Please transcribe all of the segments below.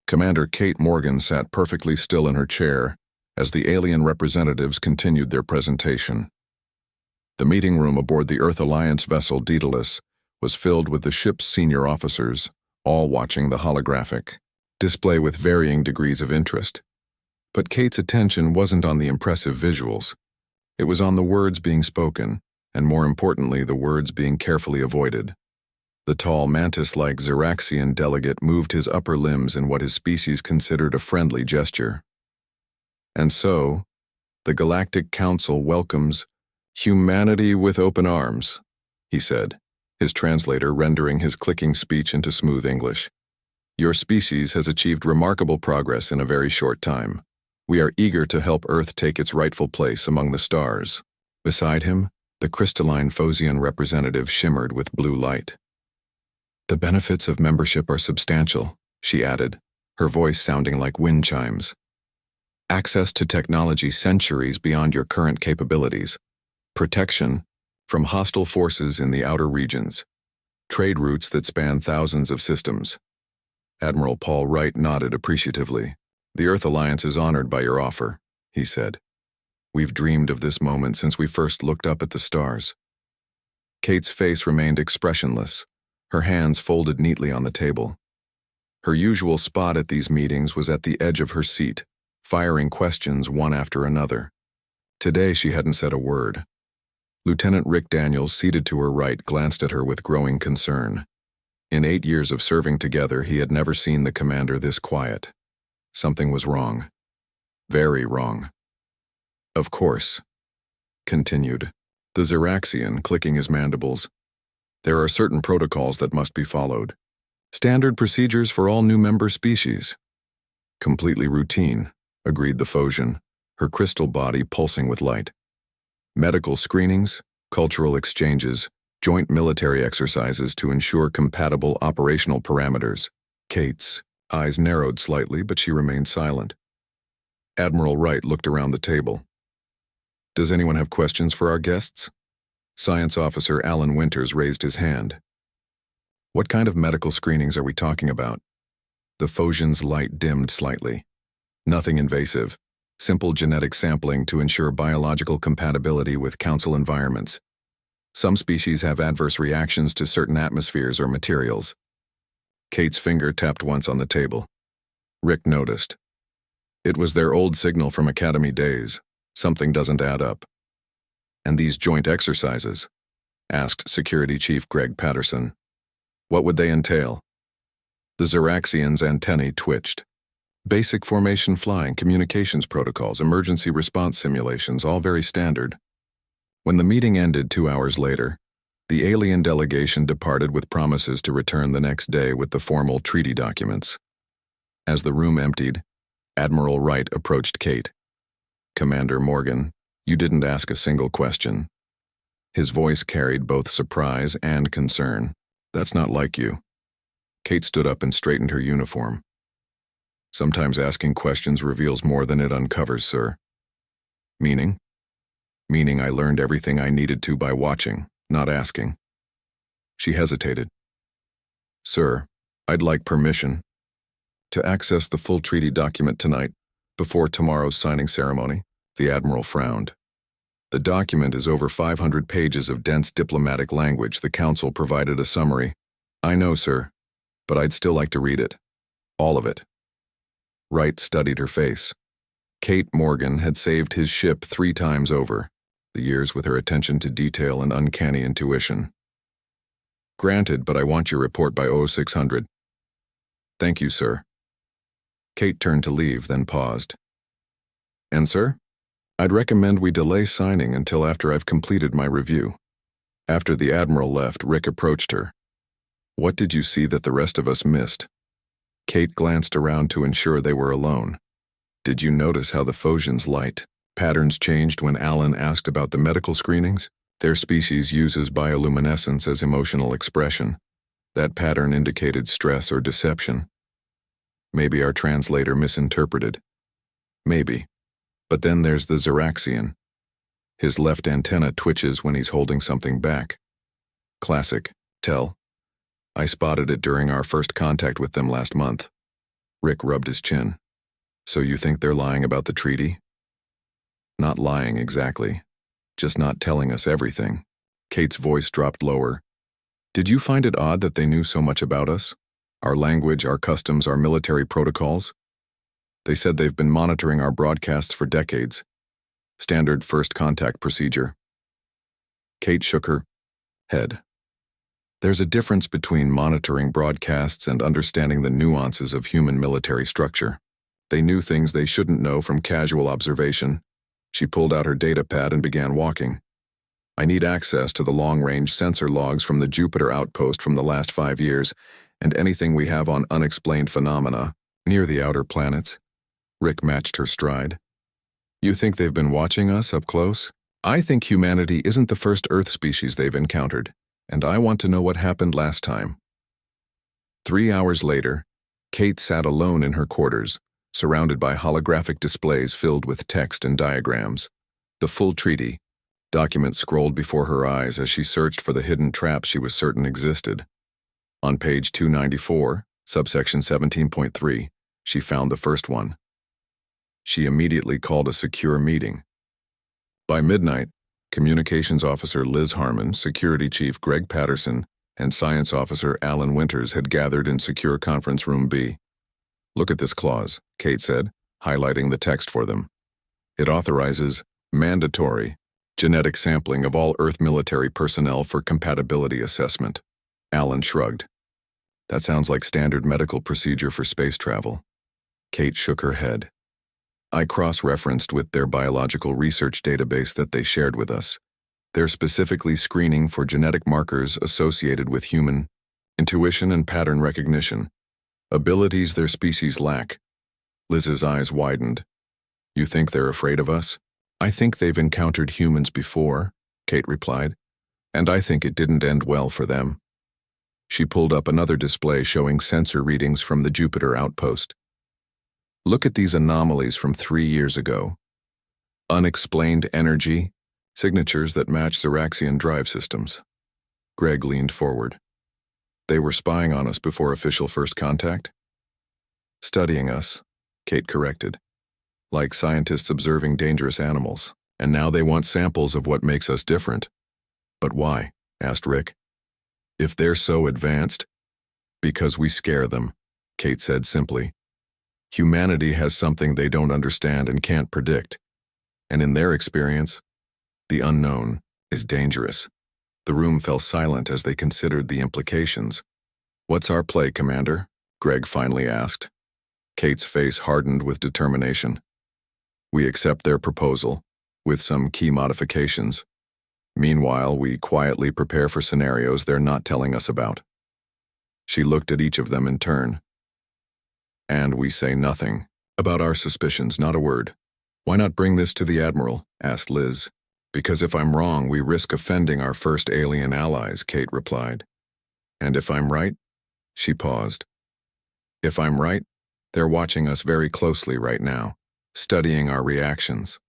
Commander Kate Morgan sat perfectly still in her chair as the alien representatives continued their presentation. The meeting room aboard the Earth Alliance vessel Daedalus was filled with the ship's senior officers, all watching the holographic display with varying degrees of interest. But Kate's attention wasn't on the impressive visuals. It was on the words being spoken, and more importantly, the words being carefully avoided. The tall, mantis-like Xeraxian delegate moved his upper limbs in what his species considered a friendly gesture. And so, the Galactic Council welcomes humanity with open arms, he said, his translator rendering his clicking speech into smooth English. Your species has achieved remarkable progress in a very short time. We are eager to help Earth take its rightful place among the stars. Beside him, the crystalline Phosian representative shimmered with blue light. The benefits of membership are substantial, she added, her voice sounding like wind chimes. Access to technology centuries beyond your current capabilities. Protection from hostile forces in the outer regions. Trade routes that span thousands of systems. Admiral Paul Wright nodded appreciatively. The Earth Alliance is honored by your offer, he said. We've dreamed of this moment since we first looked up at the stars. Kate's face remained expressionless, her hands folded neatly on the table. Her usual spot at these meetings was at the edge of her seat, firing questions one after another. Today she hadn't said a word. Lieutenant Rick Daniels, seated to her right, glanced at her with growing concern. In 8 years of serving together, he had never seen the commander this quiet. Something was wrong. Very wrong. Of course, continued the Xeraxian, clicking his mandibles. There are certain protocols that must be followed. Standard procedures for all new member species. Completely routine, agreed the Phosian, her crystal body pulsing with light. Medical screenings, cultural exchanges, joint military exercises to ensure compatible operational parameters. Kate's eyes narrowed slightly, but she remained silent. Admiral Wright looked around the table. Does anyone have questions for our guests? Science Officer Alan Winters raised his hand. What kind of medical screenings are we talking about? The Phosian's light dimmed slightly. Nothing invasive. Simple genetic sampling to ensure biological compatibility with council environments. Some species have adverse reactions to certain atmospheres or materials. Kate's finger tapped once on the table. Rick noticed. It was their old signal from Academy days. Something doesn't add up. And these joint exercises? Asked Security Chief Greg Patterson. What would they entail? The Xeraxian's antennae twitched. Basic formation flying, communications protocols, emergency response simulations, all very standard. When the meeting ended 2 hours later, the alien delegation departed with promises to return the next day with the formal treaty documents. As the room emptied, Admiral Wright approached Kate. Commander Morgan, you didn't ask a single question. His voice carried both surprise and concern. That's not like you. Kate stood up and straightened her uniform. Sometimes asking questions reveals more than it uncovers, sir. Meaning? Meaning I learned everything I needed to by watching, not asking. She hesitated. Sir, I'd like permission to access the full treaty document tonight, before tomorrow's signing ceremony. The Admiral frowned. The document is over 500 pages of dense diplomatic language. The Council provided a summary. I know, sir, but I'd still like to read it. All of it. Wright studied her face. Kate Morgan had saved his ship 3 times over, the years with her attention to detail and uncanny intuition. Granted, but I want your report by 0600. Thank you, sir. Kate turned to leave, then paused. And, sir? I'd recommend we delay signing until after I've completed my review. After the Admiral left, Rick approached her. What did you see that the rest of us missed? Kate glanced around to ensure they were alone. Did you notice how the Phosian's light patterns changed when Alan asked about the medical screenings? Their species uses bioluminescence as emotional expression. That pattern indicated stress or deception. Maybe our translator misinterpreted. Maybe. But then there's the Xeraxian. His left antenna twitches when he's holding something back. Classic. Tell. I spotted it during our first contact with them last month. Rick rubbed his chin. So you think they're lying about the treaty? Not lying exactly. Just not telling us everything. Kate's voice dropped lower. Did you find it odd that they knew so much about us? Our language, our customs, our military protocols? They said they've been monitoring our broadcasts for decades. Standard first contact procedure. Kate shook her head. There's a difference between monitoring broadcasts and understanding the nuances of human military structure. They knew things they shouldn't know from casual observation. She pulled out her data pad and began walking. I need access to the long-range sensor logs from the Jupiter outpost from the last 5 years, and anything we have on unexplained phenomena near the outer planets. Rick matched her stride. You think they've been watching us up close? I think humanity isn't the first Earth species they've encountered, and I want to know what happened last time. 3 hours later, Kate sat alone in her quarters, surrounded by holographic displays filled with text and diagrams. The full treaty. Documents scrolled before her eyes as she searched for the hidden traps she was certain existed. On page 294, subsection 17.3, she found the first one. She immediately called a secure meeting. By midnight, Communications Officer Liz Harmon, Security Chief Greg Patterson, and Science Officer Alan Winters had gathered in Secure Conference Room B. Look at this clause, Kate said, highlighting the text for them. It authorizes mandatory genetic sampling of all Earth military personnel for compatibility assessment. Alan shrugged. That sounds like standard medical procedure for space travel. Kate shook her head. I cross-referenced with their biological research database that they shared with us. They're specifically screening for genetic markers associated with human intuition and pattern recognition, abilities their species lack. Liz's eyes widened. You think they're afraid of us? I think they've encountered humans before, Kate replied, and I think it didn't end well for them. She pulled up another display showing sensor readings from the Jupiter outpost. Look at these anomalies from 3 years ago. Unexplained energy, signatures that match Xeraxian drive systems. Greg leaned forward. They were spying on us before official first contact? Studying us, Kate corrected. Like scientists observing dangerous animals, and now they want samples of what makes us different. But why? Asked Rick. If they're so advanced? Because we scare them, Kate said simply. Humanity has something they don't understand and can't predict. And in their experience, the unknown is dangerous. The room fell silent as they considered the implications. What's our play, Commander? Greg finally asked. Kate's face hardened with determination. We accept their proposal, with some key modifications. Meanwhile, we quietly prepare for scenarios they're not telling us about. She looked at each of them in turn. And we say nothing about our suspicions, not a word. Why not bring this to the Admiral? Asked Liz. Because if I'm wrong, we risk offending our first alien allies, Kate replied. And if I'm right? She paused. If I'm right, they're watching us very closely right now, studying our reactions.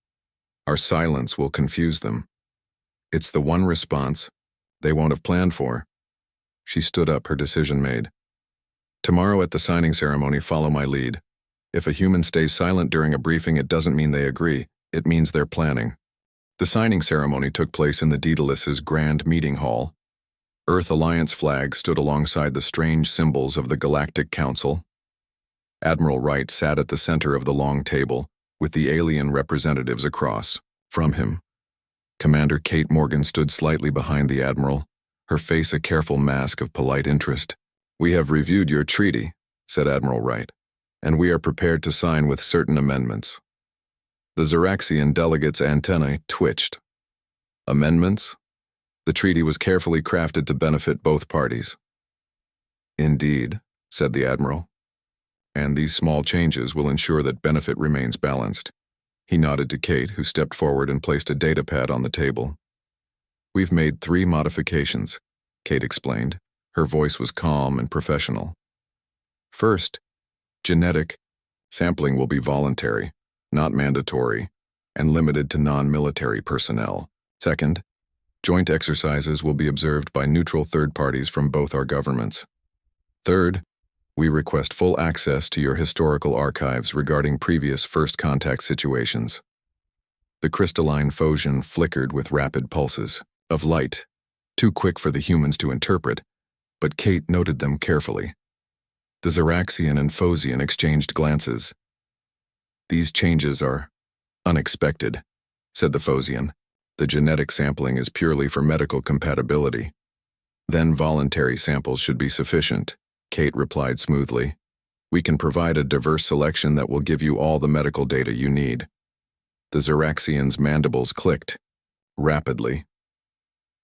Our silence will confuse them. It's the one response they won't have planned for. She stood up, her decision made. Tomorrow at the signing ceremony, follow my lead. If a human stays silent during a briefing, it doesn't mean they agree. It means they're planning. The signing ceremony took place in the Daedalus's Grand Meeting Hall. Earth Alliance flags stood alongside the strange symbols of the Galactic Council. Admiral Wright sat at the center of the long table, with the alien representatives across from him. Commander Kate Morgan stood slightly behind the Admiral, her face a careful mask of polite interest. We have reviewed your treaty, said Admiral Wright, and we are prepared to sign with certain amendments. The Xeraxian delegate's antennae twitched. Amendments? The treaty was carefully crafted to benefit both parties. Indeed, said the Admiral. And these small changes will ensure that benefit remains balanced. He nodded to Kate, who stepped forward and placed a datapad on the table. We've made 3 modifications, Kate explained. Her voice was calm and professional. First, genetic sampling will be voluntary, not mandatory, and limited to non-military personnel. Second, joint exercises will be observed by neutral third parties from both our governments. Third, We request full access to your historical archives regarding previous first contact situations. The crystalline Phosian flickered with rapid pulses of light, too quick for the humans to interpret, but Kate noted them carefully. The Xeraxian and Phosian exchanged glances. These changes are unexpected, said the Phosian. The genetic sampling is purely for medical compatibility. Then voluntary samples should be sufficient, Kate replied smoothly. We can provide a diverse selection that will give you all the medical data you need. The Xeraxian's mandibles clicked, rapidly.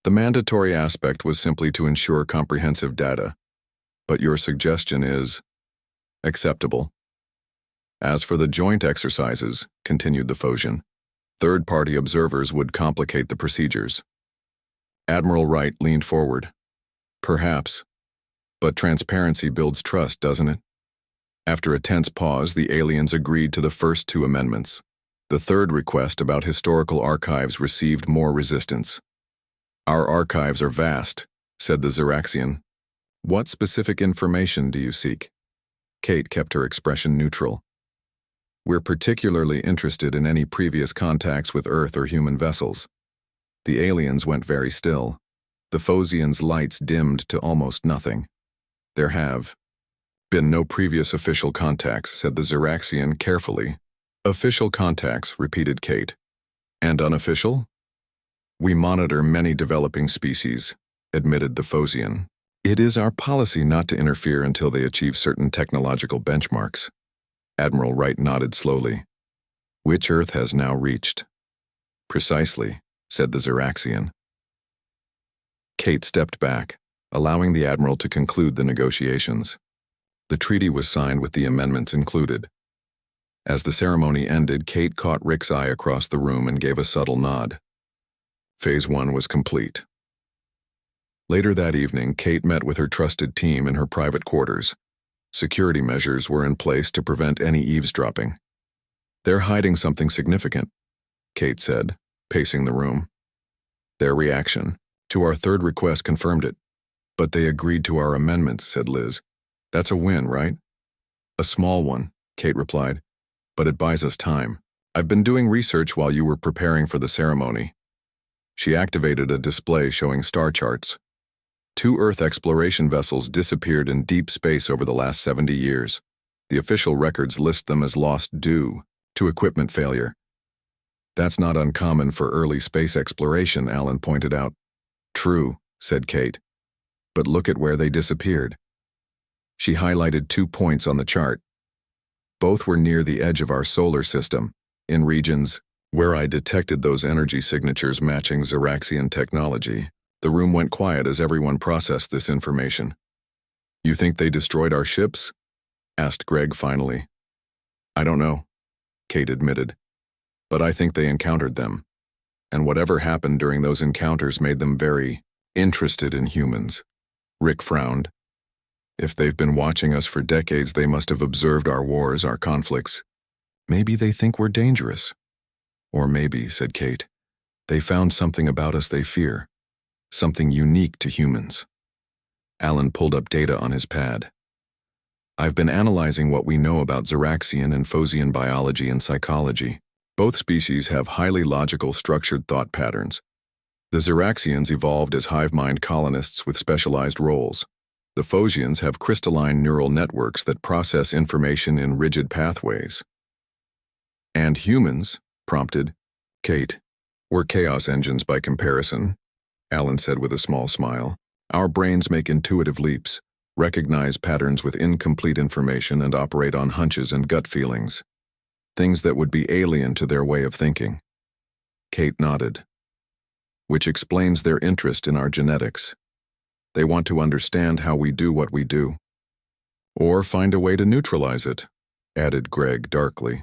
The mandatory aspect was simply to ensure comprehensive data, but your suggestion is acceptable. As for the joint exercises, continued the Phosian, third-party observers would complicate the procedures. Admiral Wright leaned forward. Perhaps. But transparency builds trust, doesn't it? After a tense pause, the aliens agreed to the first two amendments. The third request about historical archives received more resistance. Our archives are vast, said the Xeraxian. What specific information do you seek? Kate kept her expression neutral. We're particularly interested in any previous contacts with Earth or human vessels. The aliens went very still. The Phosian's lights dimmed to almost nothing. There have been no previous official contacts, said the Xeraxian carefully. Official contacts, repeated Kate. And unofficial? We monitor many developing species, admitted the Phosian. It is our policy not to interfere until they achieve certain technological benchmarks. Admiral Wright nodded slowly. Which Earth has now reached? Precisely, said the Xeraxian. Kate stepped back, allowing the Admiral to conclude the negotiations. The treaty was signed with the amendments included. As the ceremony ended, Kate caught Rick's eye across the room and gave a subtle nod. Phase 1 was complete. Later that evening, Kate met with her trusted team in her private quarters. Security measures were in place to prevent any eavesdropping. They're hiding something significant, Kate said, pacing the room. Their reaction to our third request confirmed it. But they agreed to our amendments, said Liz. That's a win, right? A small one, Kate replied, but it buys us time. I've been doing research while you were preparing for the ceremony. She activated a display showing star charts. 2 Earth exploration vessels disappeared in deep space over the last 70 years. The official records list them as lost due to equipment failure. That's not uncommon for early space exploration, Alan pointed out. True, said Kate. But look at where they disappeared. She highlighted 2 points on the chart. Both were near the edge of our solar system, in regions where I detected those energy signatures matching Xeraxian technology. The room went quiet as everyone processed this information. You think they destroyed our ships? Asked Greg finally. I don't know, Kate admitted. But I think they encountered them. And whatever happened during those encounters made them very interested in humans. Rick frowned. If they've been watching us for decades, they must have observed our wars, our conflicts. Maybe they think we're dangerous. Or maybe, said Kate, they found something about us they fear. Something unique to humans. Alan pulled up data on his pad. I've been analyzing what we know about Xeraxian and Phosian biology and psychology. Both species have highly logical, structured thought patterns. The Xeraxians evolved as hive mind colonists with specialized roles. The Phosians have crystalline neural networks that process information in rigid pathways. And humans, prompted Kate, we're chaos engines by comparison, Alan said with a small smile. Our brains make intuitive leaps, recognize patterns with incomplete information, and operate on hunches and gut feelings. Things that would be alien to their way of thinking. Kate nodded. Which explains their interest in our genetics. They want to understand how we do what we do. Or find a way to neutralize it, added Greg darkly.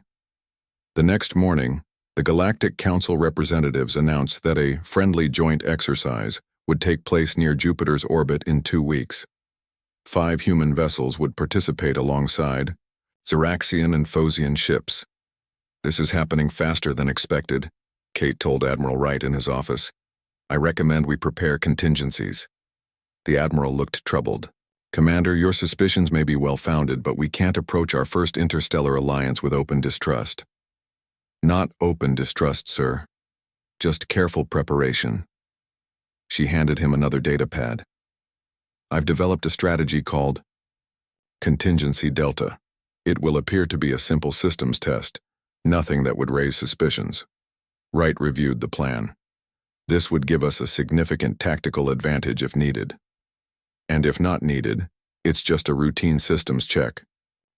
The next morning, the Galactic Council representatives announced that a friendly joint exercise would take place near Jupiter's orbit in 2 weeks. 5 human vessels would participate alongside Xeraxian and Phosian ships. This is happening faster than expected, Kate told Admiral Wright in his office. I recommend we prepare contingencies. The Admiral looked troubled. Commander, your suspicions may be well-founded, but we can't approach our first interstellar alliance with open distrust. Not open distrust, sir. Just careful preparation. She handed him another data pad. I've developed a strategy called Contingency Delta. It will appear to be a simple systems test, nothing that would raise suspicions. Wright reviewed the plan. This would give us a significant tactical advantage if needed. And if not needed, it's just a routine systems check,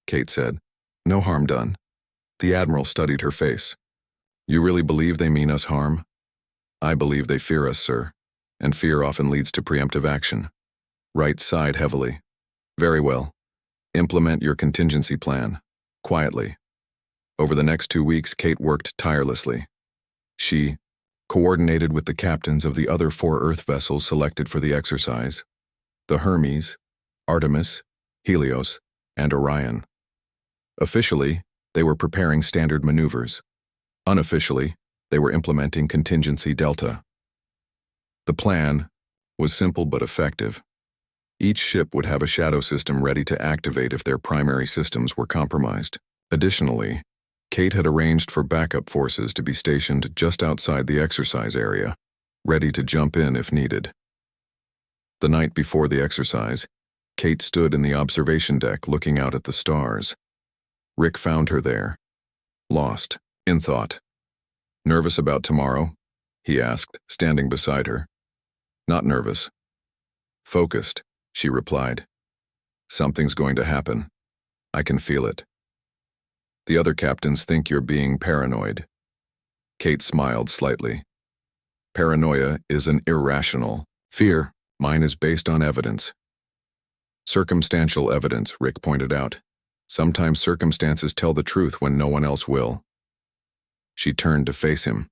Kate said. No harm done. The Admiral studied her face. You really believe they mean us harm? I believe they fear us, sir, and fear often leads to preemptive action. Wright sighed heavily. Very well. Implement your contingency plan, quietly. Over the next 2 weeks, Kate worked tirelessly. She coordinated with the captains of the other 4 Earth vessels selected for the exercise, the Hermes, Artemis, Helios, and Orion. Officially, they were preparing standard maneuvers. Unofficially, they were implementing Contingency Delta. The plan was simple but effective. Each ship would have a shadow system ready to activate if their primary systems were compromised. Additionally, Kate had arranged for backup forces to be stationed just outside the exercise area, ready to jump in if needed. The night before the exercise, Kate stood in the observation deck looking out at the stars. Rick found her there, lost, in thought. Nervous about tomorrow? He asked, standing beside her. Not nervous. Focused, she replied. Something's going to happen. I can feel it. The other captains think you're being paranoid. Kate smiled slightly. Paranoia is an irrational fear. Mine is based on evidence. Circumstantial evidence, Rick pointed out. Sometimes circumstances tell the truth when no one else will. She turned to face him.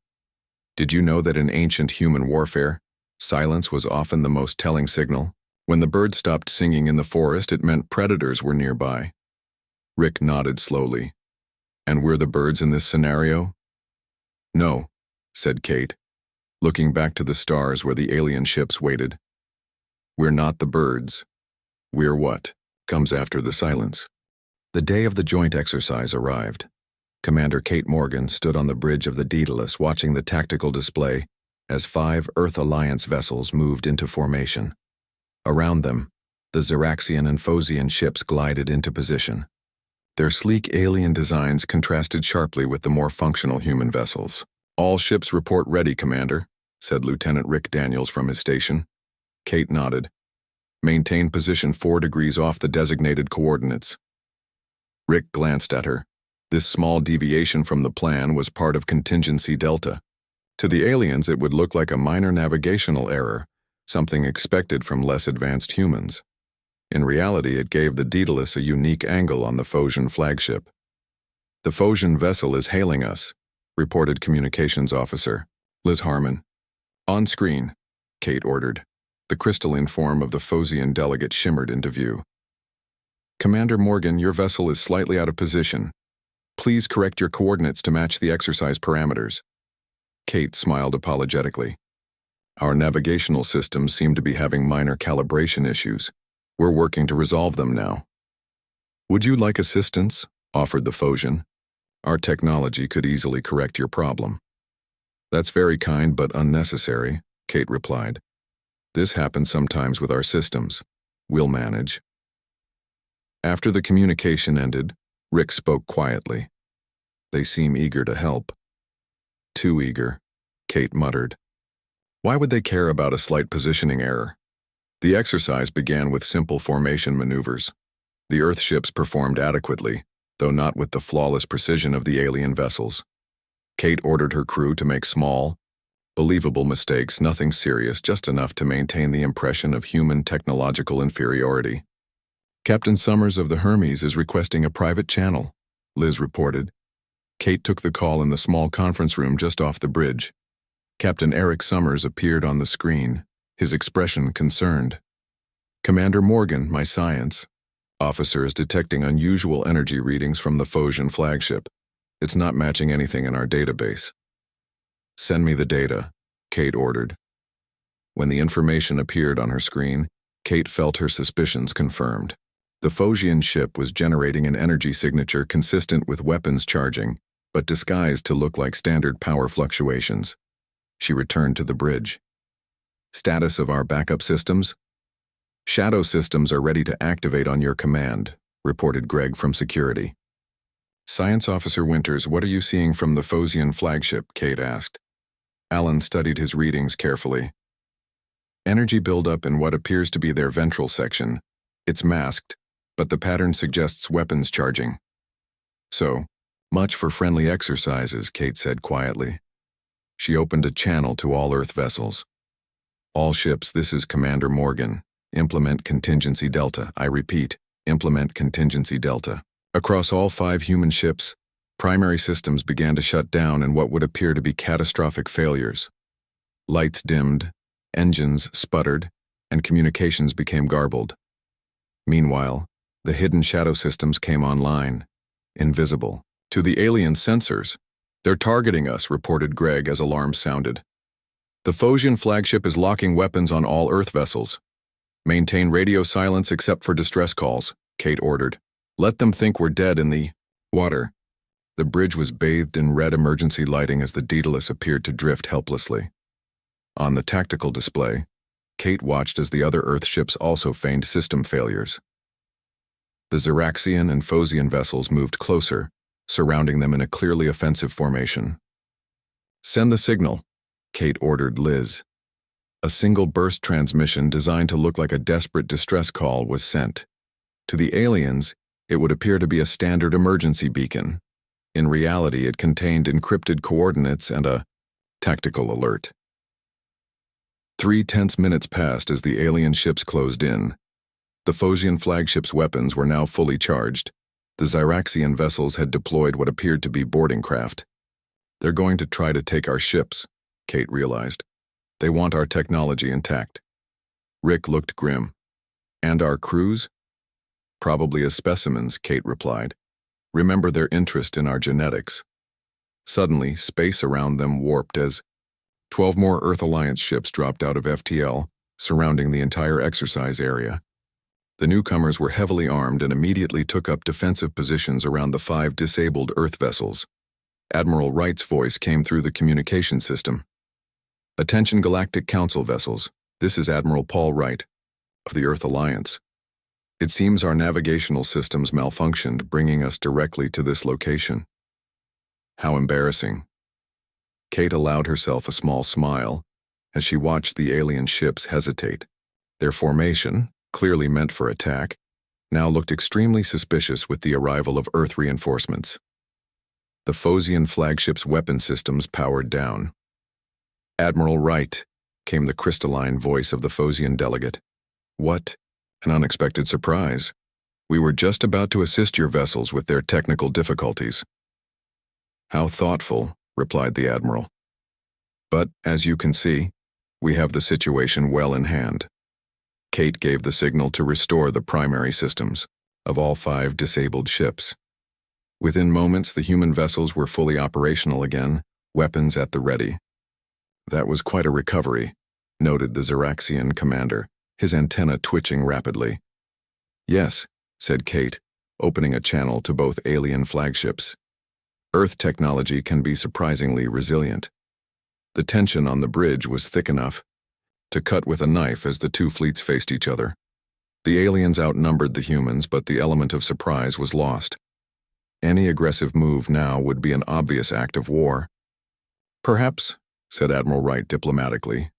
Did you know that in ancient human warfare, silence was often the most telling signal? When the birds stopped singing in the forest, it meant predators were nearby. Rick nodded slowly. And we're the birds in this scenario? No, said Kate, looking back to the stars where the alien ships waited. We're not the birds. We're what comes after the silence. The day of the joint exercise arrived. Commander Kate Morgan stood on the bridge of the Daedalus watching the tactical display as 5 Earth Alliance vessels moved into formation. Around them, the Xeraxian and Phosian ships glided into position. Their sleek alien designs contrasted sharply with the more functional human vessels. All ships report ready, Commander, said Lieutenant Rick Daniels from his station. Kate nodded. Maintain position 4 degrees off the designated coordinates. Rick glanced at her. This small deviation from the plan was part of Contingency Delta. To the aliens, it would look like a minor navigational error, something expected from less advanced humans. In reality, it gave the Daedalus a unique angle on the Phosian flagship. The Phosian vessel is hailing us, reported Communications Officer Liz Harmon. On screen, Kate ordered. The crystalline form of the Phosian delegate shimmered into view. Commander Morgan, your vessel is slightly out of position. Please correct your coordinates to match the exercise parameters. Kate smiled apologetically. Our navigational systems seem to be having minor calibration issues. We're working to resolve them now. Would you like assistance? Offered the Phosian. Our technology could easily correct your problem. That's very kind but unnecessary, Kate replied. This happens sometimes with our systems. We'll manage. After the communication ended, Rick spoke quietly. They seem eager to help. Too eager, Kate muttered. Why would they care about a slight positioning error? The exercise began with simple formation maneuvers. The Earth ships performed adequately, though not with the flawless precision of the alien vessels. Kate ordered her crew to make small, believable mistakes, nothing serious, just enough to maintain the impression of human technological inferiority. Captain Summers of the Hermes is requesting a private channel, Liz reported. Kate took the call in the small conference room just off the bridge. Captain Eric Summers appeared on the screen, his expression concerned. Commander Morgan, my science officer is detecting unusual energy readings from the Phosian flagship. It's not matching anything in our database. Send me the data, Kate ordered. When the information appeared on her screen, Kate felt her suspicions confirmed. The Phosian ship was generating an energy signature consistent with weapons charging, but disguised to look like standard power fluctuations. She returned to the bridge. Status of our backup systems? Shadow systems are ready to activate on your command, reported Greg from security. Science Officer Winters, what are you seeing from the Phosian flagship? Kate asked. Alan studied his readings carefully. Energy buildup in what appears to be their ventral section. It's masked, but the pattern suggests weapons charging. So, much for friendly exercises, Kate said quietly. She opened a channel to all Earth vessels. All ships, this is Commander Morgan. Implement Contingency Delta. I repeat, implement Contingency Delta. Across all 5 human ships, primary systems began to shut down in what would appear to be catastrophic failures. Lights dimmed, engines sputtered, and communications became garbled. Meanwhile, the hidden shadow systems came online, invisible to the alien sensors. They're targeting us, reported Greg as alarms sounded. The Phosian flagship is locking weapons on all Earth vessels. Maintain radio silence except for distress calls, Kate ordered. Let them think we're dead in the water. The bridge was bathed in red emergency lighting as the Daedalus appeared to drift helplessly. On the tactical display, Kate watched as the other Earth ships also feigned system failures. The Xeraxian and Phosian vessels moved closer, surrounding them in a clearly offensive formation. Send the signal, Kate ordered Liz. A single burst transmission designed to look like a desperate distress call was sent. To the aliens, it would appear to be a standard emergency beacon. In reality, it contained encrypted coordinates and a tactical alert. 3 tense minutes passed as the alien ships closed in. The Phosian flagship's weapons were now fully charged. The Xeraxian vessels had deployed what appeared to be boarding craft. They're going to try to take our ships, Kate realized. They want our technology intact. Rick looked grim. And our crews? Probably as specimens, Kate replied. Remember their interest in our genetics. Suddenly, space around them warped as 12 more Earth Alliance ships dropped out of FTL, surrounding the entire exercise area. The newcomers were heavily armed and immediately took up defensive positions around the 5 disabled Earth vessels. Admiral Wright's voice came through the communication system. Attention Galactic Council vessels, this is Admiral Paul Wright, of the Earth Alliance. It seems our navigational systems malfunctioned, bringing us directly to this location. How embarrassing. Kate allowed herself a small smile as she watched the alien ships hesitate. Their formation, clearly meant for attack, now looked extremely suspicious with the arrival of Earth reinforcements. The Phosian flagship's weapon systems powered down. Admiral Wright, came the crystalline voice of the Phosian delegate. What? An unexpected surprise. We were just about to assist your vessels with their technical difficulties. How thoughtful, replied the Admiral. But, as you can see, we have the situation well in hand. Kate gave the signal to restore the primary systems of all 5 disabled ships. Within moments, the human vessels were fully operational again, weapons at the ready. That was quite a recovery, noted the Xeraxian commander, his antenna twitching rapidly. Yes, said Kate, opening a channel to both alien flagships. Earth technology can be surprisingly resilient. The tension on the bridge was thick enough to cut with a knife as the 2 fleets faced each other. The aliens outnumbered the humans, but the element of surprise was lost. Any aggressive move now would be an obvious act of war. Perhaps, said Admiral Wright diplomatically,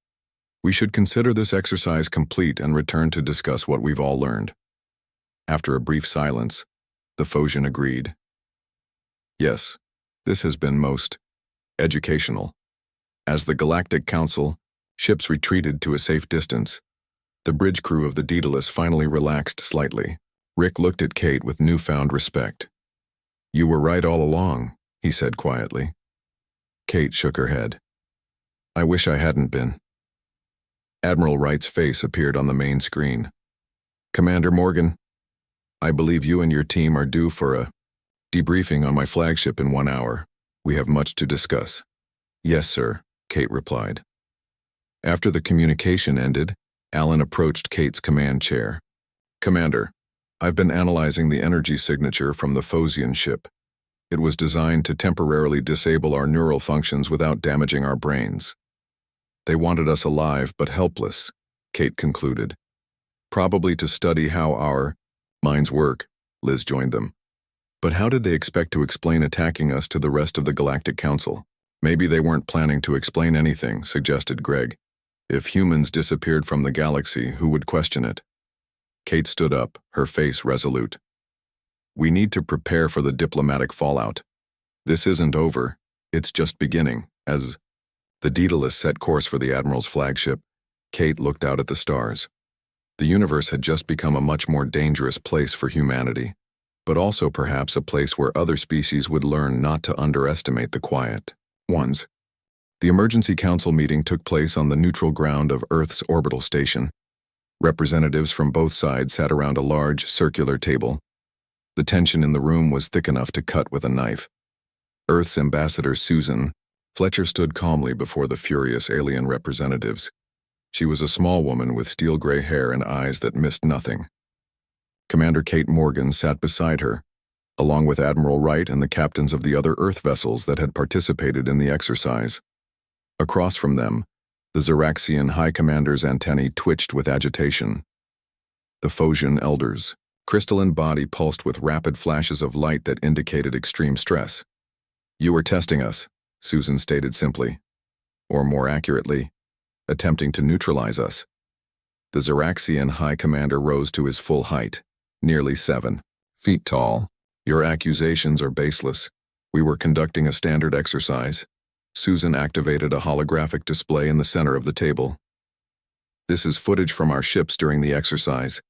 we should consider this exercise complete and return to discuss what we've all learned. After a brief silence, the Phosian agreed. Yes, this has been most educational. As the Galactic Council, ships retreated to a safe distance. The bridge crew of the Daedalus finally relaxed slightly. Rick looked at Kate with newfound respect. You were right all along, he said quietly. Kate shook her head. I wish I hadn't been. Admiral Wright's face appeared on the main screen. Commander Morgan, I believe you and your team are due for a debriefing on my flagship in 1 hour. We have much to discuss. Yes, sir, Kate replied. After the communication ended, Alan approached Kate's command chair. Commander, I've been analyzing the energy signature from the Phosian ship. It was designed to temporarily disable our neural functions without damaging our brains. They wanted us alive but helpless, Kate concluded. Probably to study how our minds work, Liz joined them. But how did they expect to explain attacking us to the rest of the Galactic Council? Maybe they weren't planning to explain anything, suggested Greg. If humans disappeared from the galaxy, who would question it? Kate stood up, her face resolute. We need to prepare for the diplomatic fallout. This isn't over, it's just beginning. As the Daedalus set course for the Admiral's flagship, Kate looked out at the stars. The universe had just become a much more dangerous place for humanity, but also perhaps a place where other species would learn not to underestimate the quiet ones. The emergency council meeting took place on the neutral ground of Earth's orbital station. Representatives from both sides sat around a large, circular table. The tension in the room was thick enough to cut with a knife. Earth's ambassador, Susan Fletcher, stood calmly before the furious alien representatives. She was a small woman with steel-gray hair and eyes that missed nothing. Commander Kate Morgan sat beside her, along with Admiral Wright and the captains of the other Earth vessels that had participated in the exercise. Across from them, the Xeraxian High Commander's antennae twitched with agitation. The Phosian Elder's crystalline body pulsed with rapid flashes of light that indicated extreme stress. You were testing us, Susan stated simply. Or more accurately, attempting to neutralize us. The Xeraxian High Commander rose to his full height, nearly 7 feet tall. Your accusations are baseless. We were conducting a standard exercise. Susan activated a holographic display in the center of the table. This is footage from our ships during the exercise.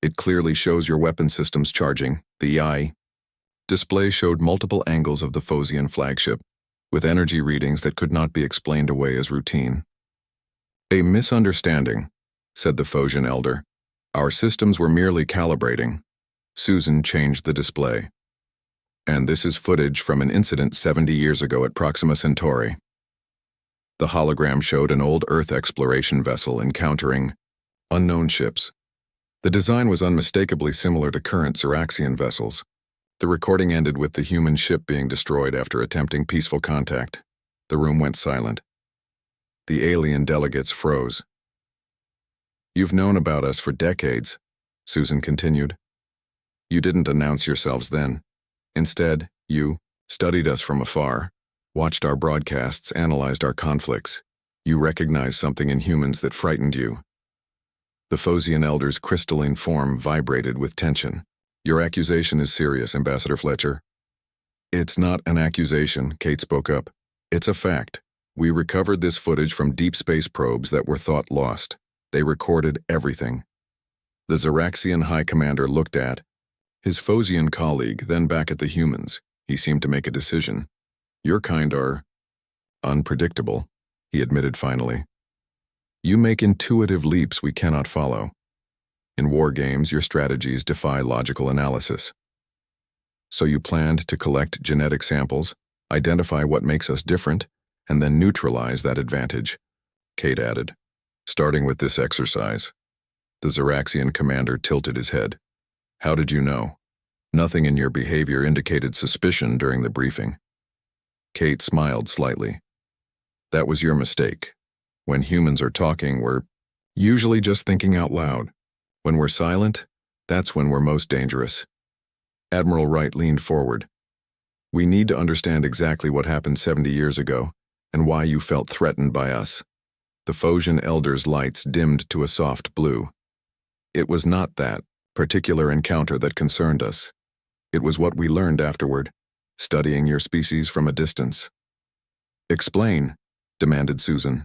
It clearly shows your weapon systems charging. The EI display showed multiple angles of the Phosian flagship, with energy readings that could not be explained away as routine. A misunderstanding, said the Phosian elder. Our systems were merely calibrating. Susan changed the display. And this is footage from an incident 70 years ago at Proxima Centauri. The hologram showed an old Earth exploration vessel encountering unknown ships. The design was unmistakably similar to current Xeraxian vessels. The recording ended with the human ship being destroyed after attempting peaceful contact. The room went silent. The alien delegates froze. You've known about us for decades, Susan continued. You didn't announce yourselves then. Instead, you studied us from afar, watched our broadcasts, analyzed our conflicts. You recognized something in humans that frightened you. The Phosian elder's crystalline form vibrated with tension. Your accusation is serious, Ambassador Fletcher. It's not an accusation, Kate spoke up. It's a fact. We recovered this footage from deep space probes that were thought lost. They recorded everything. The Xeraxian High Commander looked at his Phosian colleague, then back at the humans. He seemed to make a decision. Your kind are unpredictable, he admitted finally. You make intuitive leaps we cannot follow. In war games, your strategies defy logical analysis. So you planned to collect genetic samples, identify what makes us different, and then neutralize that advantage, Kate added. Starting with this exercise. The Xeraxian commander tilted his head. How did you know? Nothing in your behavior indicated suspicion during the briefing. Kate smiled slightly. That was your mistake. When humans are talking, we're usually just thinking out loud. When we're silent, that's when we're most dangerous. Admiral Wright leaned forward. We need to understand exactly what happened 70 years ago, and why you felt threatened by us. The Phosian elder's lights dimmed to a soft blue. It was not that particular encounter that concerned us. It was what we learned afterward, studying your species from a distance. Explain, demanded Susan.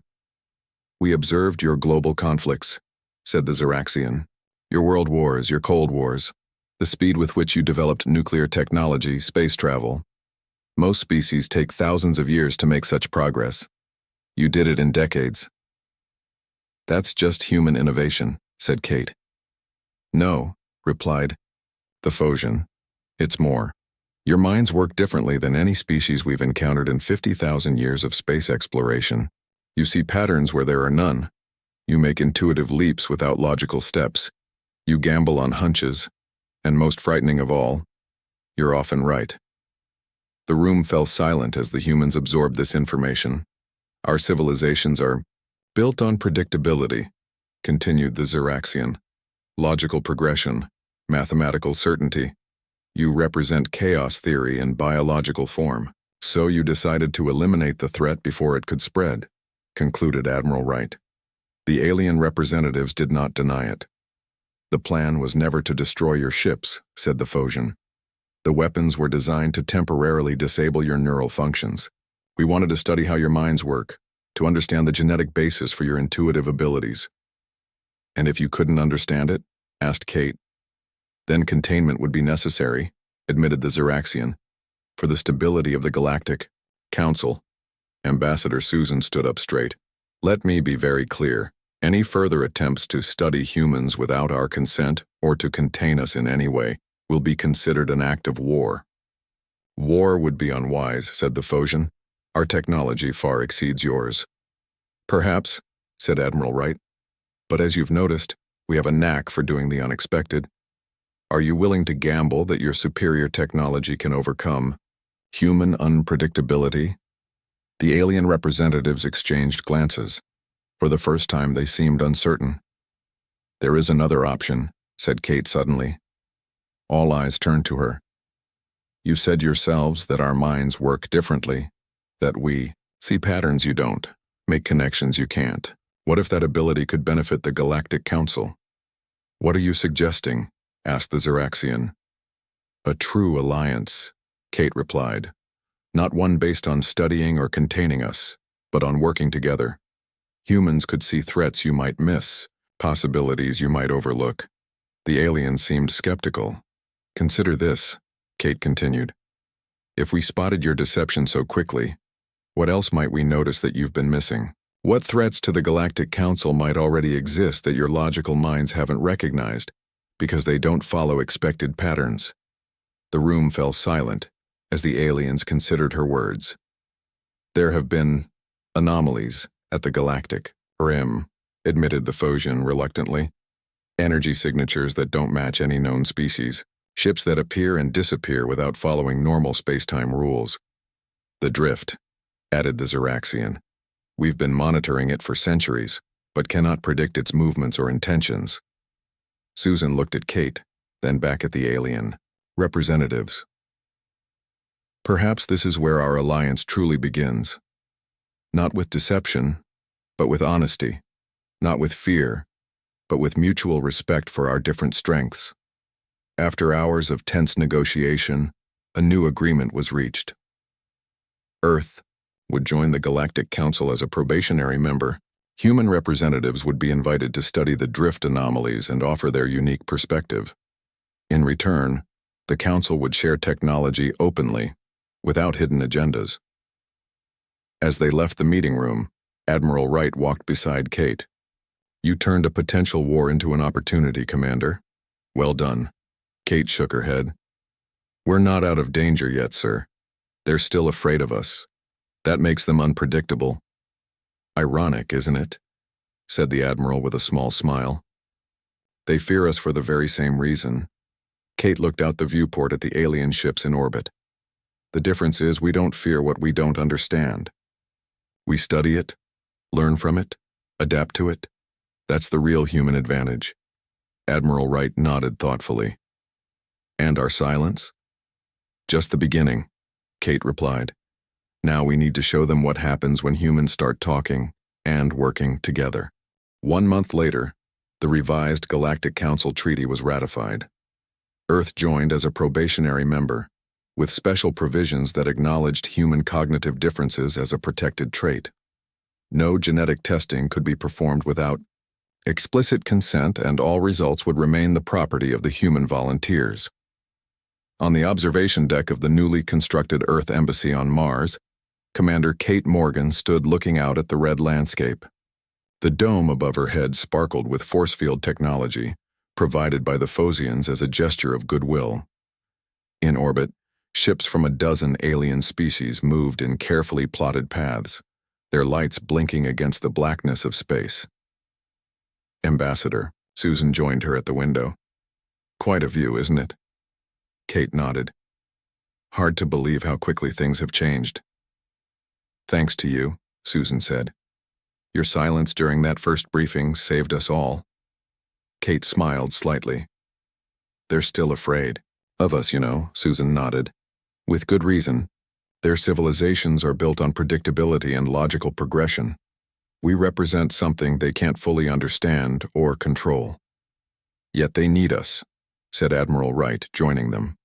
We observed your global conflicts, said the Xeraxian. Your world wars, your Cold Wars, the speed with which you developed nuclear technology, space travel. Most species take thousands of years to make such progress. You did it in decades. That's just human innovation, said Kate. No, replied the Phosian. It's more. Your minds work differently than any species we've encountered in 50,000 years of space exploration. You see patterns where there are none. You make intuitive leaps without logical steps. You gamble on hunches, and most frightening of all, you're often right. The room fell silent as the humans absorbed this information. Our civilizations are built on predictability, continued the Xeraxian. Logical progression, mathematical certainty. You represent chaos theory in biological form. So you decided to eliminate the threat before it could spread, concluded Admiral Wright. The alien representatives did not deny it. The plan was never to destroy your ships, said the Phosian. The weapons were designed to temporarily disable your neural functions. We wanted to study how your minds work, to understand the genetic basis for your intuitive abilities. And if you couldn't understand it, asked Kate, then containment would be necessary, admitted the Xeraxian. For the stability of the Galactic Council. Ambassador Susan stood up straight. Let me be very clear. Any further attempts to study humans without our consent or to contain us in any way will be considered an act of war. War would be unwise, said the Phosian. Our technology far exceeds yours. Perhaps, said Admiral Wright. But as you've noticed, we have a knack for doing the unexpected. Are you willing to gamble that your superior technology can overcome human unpredictability? The alien representatives exchanged glances. For the first time, they seemed uncertain. There is another option, said Kate suddenly. All eyes turned to her. You said yourselves that our minds work differently, that we see patterns you don't, make connections you can't. What if that ability could benefit the Galactic Council? What are you suggesting? Asked the Xeraxian. A true alliance, Kate replied. Not one based on studying or containing us, but on working together. Humans could see threats you might miss, possibilities you might overlook. The aliens seemed skeptical. Consider this, Kate continued. If we spotted your deception so quickly, what else might we notice that you've been missing? What threats to the Galactic Council might already exist that your logical minds haven't recognized, because they don't follow expected patterns? The room fell silent as the aliens considered her words. There have been anomalies at the Galactic Rim, admitted the Phosian reluctantly. Energy signatures that don't match any known species. Ships that appear and disappear without following normal space-time rules. The drift, added the Xeraxian. We've been monitoring it for centuries, but cannot predict its movements or intentions. Susan looked at Kate, then back at the alien representatives. Perhaps this is where our alliance truly begins. Not with deception, but with honesty. Not with fear, but with mutual respect for our different strengths. After hours of tense negotiation, a new agreement was reached. Earth would join the Galactic Council as a probationary member. Human representatives would be invited to study the drift anomalies and offer their unique perspective. In return, the Council would share technology openly, without hidden agendas. As they left the meeting room, Admiral Wright walked beside Kate. You turned a potential war into an opportunity, Commander. Well done. Kate shook her head. We're not out of danger yet, sir. They're still afraid of us. That makes them unpredictable. Ironic, isn't it? Said the Admiral with a small smile. They fear us for the very same reason. Kate looked out the viewport at the alien ships in orbit. The difference is we don't fear what we don't understand. We study it, learn from it, adapt to it. That's the real human advantage. Admiral Wright nodded thoughtfully. And our silence? Just the beginning, Kate replied. Now we need to show them what happens when humans start talking and working together. 1 month later, the revised Galactic Council Treaty was ratified. Earth joined as a probationary member, with special provisions that acknowledged human cognitive differences as a protected trait. No genetic testing could be performed without explicit consent, and all results would remain the property of the human volunteers. On the observation deck of the newly constructed Earth Embassy on Mars, Commander Kate Morgan stood looking out at the red landscape. The dome above her head sparkled with force field technology, provided by the Phosians as a gesture of goodwill. In orbit, ships from a dozen alien species moved in carefully plotted paths, their lights blinking against the blackness of space. Ambassador, Susan joined her at the window. Quite a view, isn't it? Kate nodded. Hard to believe how quickly things have changed. Thanks to you, Susan said. Your silence during that first briefing saved us all. Kate smiled slightly. They're still afraid. Of us, you know, Susan nodded. With good reason. Their civilizations are built on predictability and logical progression. We represent something they can't fully understand or control. Yet they need us, said Admiral Wright, joining them.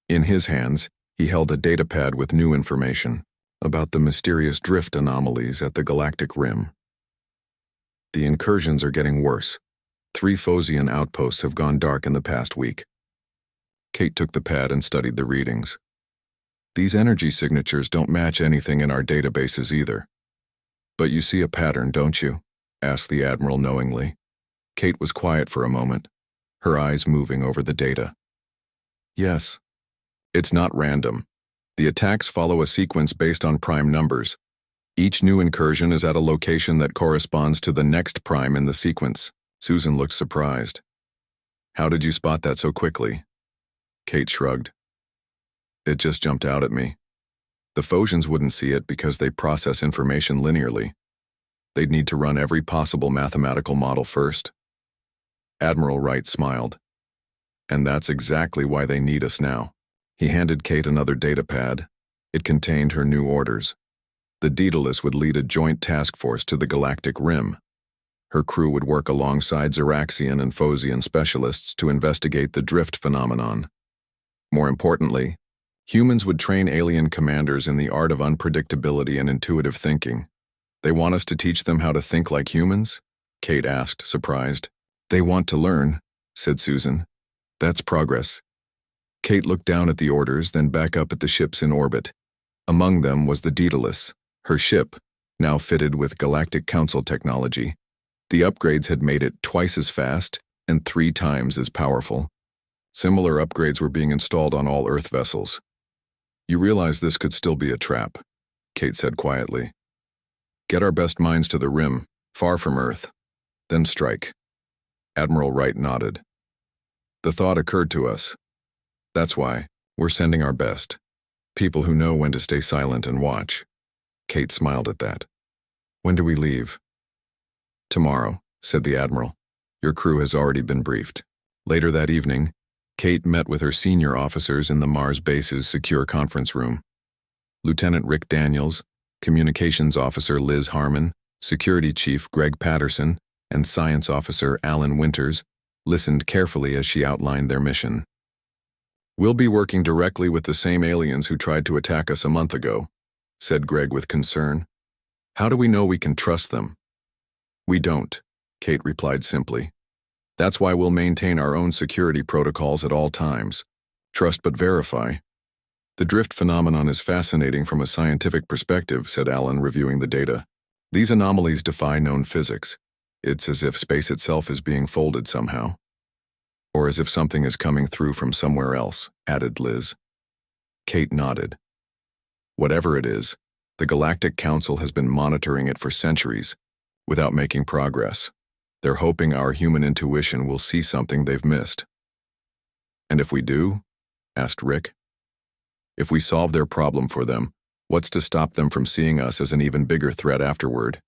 In his hands, he held a datapad with new information about the mysterious drift anomalies at the galactic rim. The incursions are getting worse. 3 Phosian outposts have gone dark in the past week. Kate took the pad and studied the readings. These energy signatures don't match anything in our databases either. But you see a pattern, don't you? Asked the Admiral knowingly. Kate was quiet for a moment, her eyes moving over the data. Yes. It's not random. The attacks follow a sequence based on prime numbers. Each new incursion is at a location that corresponds to the next prime in the sequence. Susan looked surprised. How did you spot that so quickly? Kate shrugged. It just jumped out at me. The Phosians wouldn't see it because they process information linearly. They'd need to run every possible mathematical model first. Admiral Wright smiled. And that's exactly why they need us now. He handed Kate another datapad. It contained her new orders. The Daedalus would lead a joint task force to the galactic rim. Her crew would work alongside Xeraxian and Phosian specialists to investigate the drift phenomenon. More importantly, humans would train alien commanders in the art of unpredictability and intuitive thinking. They want us to teach them how to think like humans? Kate asked, surprised. They want to learn, said Susan. That's progress. Kate looked down at the orders, then back up at the ships in orbit. Among them was the Daedalus, her ship, now fitted with Galactic Council technology. The upgrades had made it twice as fast and 3 times as powerful. Similar upgrades were being installed on all Earth vessels. You realize this could still be a trap, Kate said quietly. Get our best minds to the rim, far from Earth, then strike. Admiral Wright nodded. The thought occurred to us. That's why we're sending our best. People who know when to stay silent and watch. Kate smiled at that. When do we leave? Tomorrow, said the Admiral. Your crew has already been briefed. Later that evening, Kate met with her senior officers in the Mars base's secure conference room. Lieutenant Rick Daniels, Communications Officer Liz Harmon, Security Chief Greg Patterson, and Science Officer Alan Winters listened carefully as she outlined their mission. We'll be working directly with the same aliens who tried to attack us a month ago, said Greg with concern. How do we know we can trust them? We don't, Kate replied simply. That's why we'll maintain our own security protocols at all times. Trust but verify. The drift phenomenon is fascinating from a scientific perspective, said Alan, reviewing the data. These anomalies defy known physics. It's as if space itself is being folded somehow. Or as if something is coming through from somewhere else, added Liz. Kate nodded. Whatever it is, the Galactic Council has been monitoring it for centuries, without making progress. They're hoping our human intuition will see something they've missed. And if we do? Asked Rick. If we solve their problem for them, what's to stop them from seeing us as an even bigger threat afterward?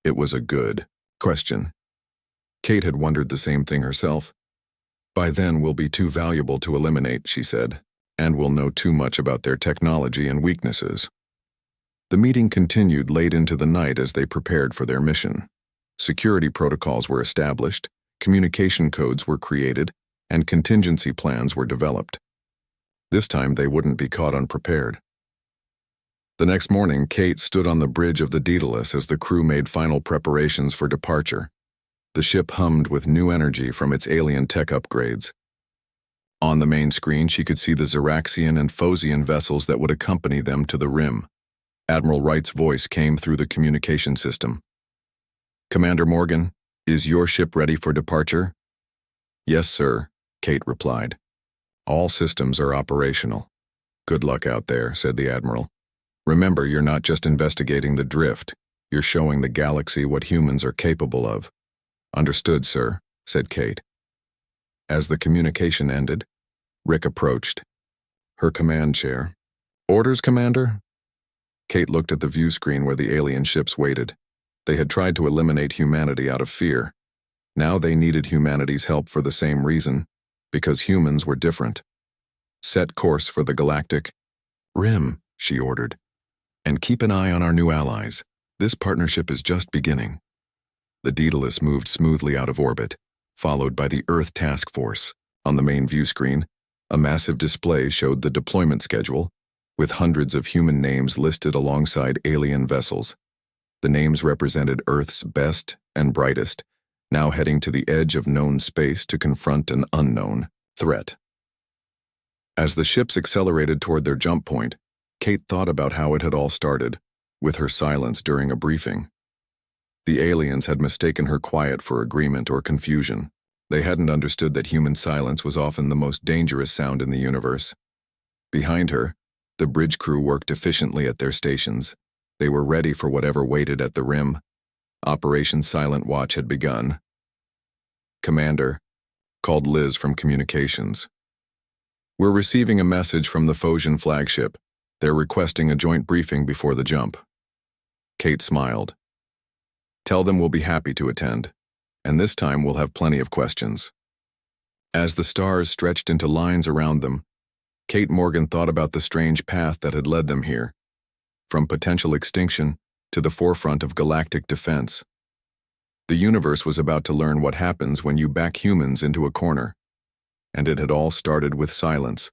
It was a good question. Kate had wondered the same thing herself. By then we'll be too valuable to eliminate, she said, and we'll know too much about their technology and weaknesses. The meeting continued late into the night as they prepared for their mission. Security protocols were established, communication codes were created, and contingency plans were developed. This time they wouldn't be caught unprepared. The next morning, Kate stood on the bridge of the Daedalus as the crew made final preparations for departure. The ship hummed with new energy from its alien tech upgrades. On the main screen, she could see the Xeraxian and Phosian vessels that would accompany them to the rim. Admiral Wright's voice came through the communication system. Commander Morgan, is your ship ready for departure? Yes, sir, Kate replied. All systems are operational. Good luck out there, said the Admiral. Remember, you're not just investigating the drift. You're showing the galaxy what humans are capable of. Understood, sir, said Kate. As the communication ended, Rick approached. Her command chair. Orders, Commander? Kate looked at the view screen where the alien ships waited. They had tried to eliminate humanity out of fear. Now they needed humanity's help for the same reason, because humans were different. Set course for the Galactic Rim, she ordered. And keep an eye on our new allies. This partnership is just beginning. The Daedalus moved smoothly out of orbit, followed by the Earth Task Force. On the main view screen, a massive display showed the deployment schedule, with hundreds of human names listed alongside alien vessels. The names represented Earth's best and brightest, now heading to the edge of known space to confront an unknown threat. As the ships accelerated toward their jump point, Kate thought about how it had all started, with her silence during a briefing. The aliens had mistaken her quiet for agreement or confusion. They hadn't understood that human silence was often the most dangerous sound in the universe. Behind her, the bridge crew worked efficiently at their stations. They were ready for whatever waited at the rim. Operation Silent Watch had begun. Commander, called Liz from communications. We're receiving a message from the Phosian flagship. They're requesting a joint briefing before the jump. Kate smiled. Tell them we'll be happy to attend, and this time we'll have plenty of questions. As the stars stretched into lines around them, Kate Morgan thought about the strange path that had led them here, from potential extinction to the forefront of galactic defense. The universe was about to learn what happens when you back humans into a corner, and it had all started with silence.